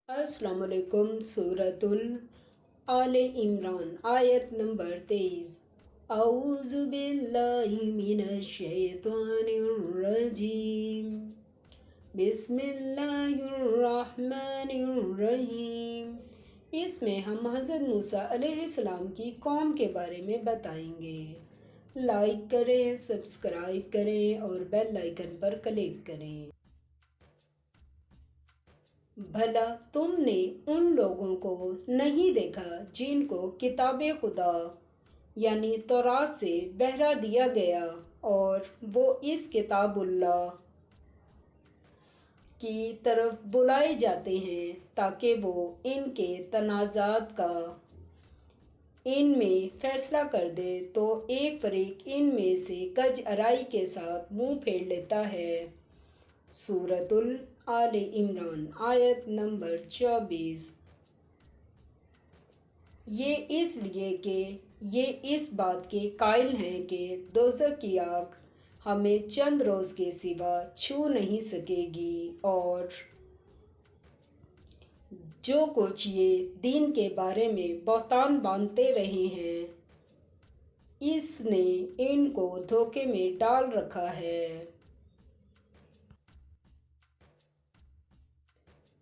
अस्सलाम वालेकुम। सूरतुल आले इमरान आयत नंबर 23। औज़ु बिल्लाहि मिनश शैतानिर रजीम। बिस्मिल्लाहिर रहमानिर रहीम। इसमें हम हज़रत मूसा अलैहिस्सलाम की कौम के बारे में बताएंगे। लाइक करें, सब्सक्राइब करें और बेल आइकन पर क्लिक करें। भला तुमने उन लोगों को नहीं देखा जिनको किताब खुदा यानी तौरात से बहरा दिया गया और वो इस किताबुल्लाह की तरफ बुलाए जाते हैं ताकि वो इनके तनाज़ात का इनमें फ़ैसला कर दे, तो एक फरीक इनमें से कज अराई के साथ मुंह फेर लेता है। सूरतुल आले इमरान आयत नंबर 24। ये इसलिए कि ये इस बात के कायल हैं कि दोज़ख की आग हमें चंद रोज़ के सिवा छू नहीं सकेगी, और जो कुछ ये दीन के बारे में बहतान बांधते रहे हैं इसने इनको धोखे में डाल रखा है।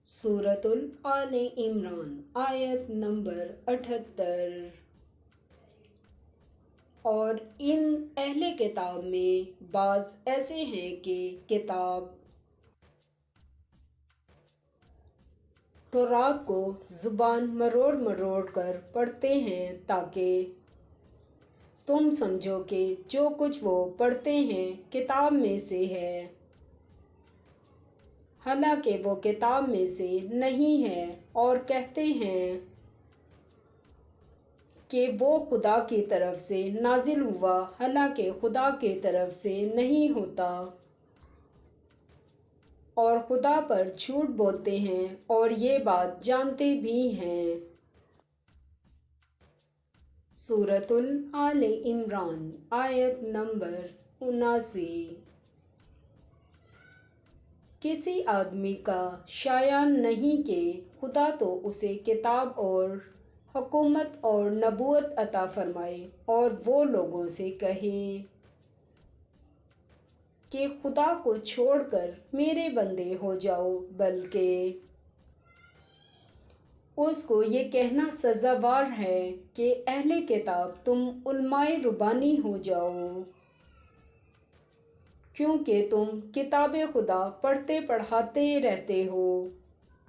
सूरतुल आले इमरान आयत नंबर 78। और इन अहले किताब में बाज़ ऐसे हैं कि किताब तौरात को ज़ुबान मरोड़ मरोड़ कर पढ़ते हैं ताकि तुम समझो कि जो कुछ वो पढ़ते हैं किताब में से है, हालांकि वो किताब में से नहीं है, और कहते हैं कि वो खुदा की तरफ से नाजिल हुआ, हालांकि खुदा की तरफ से नहीं होता, और खुदा पर झूठ बोलते हैं और ये बात जानते भी हैं। सूरतुल आले इमरान आयत नंबर 79। किसी आदमी का शायान नहीं कि खुदा तो उसे किताब और हुकूमत और नबूवत अता फरमाए और वो लोगों से कहे कि खुदा को छोड़कर मेरे बंदे हो जाओ, बल्कि उसको ये कहना सज़ावार है कि अहले किताब तुम उलमाए रुबानी हो जाओ, क्योंकि तुम किताब खुदा पढ़ते पढ़ाते रहते हो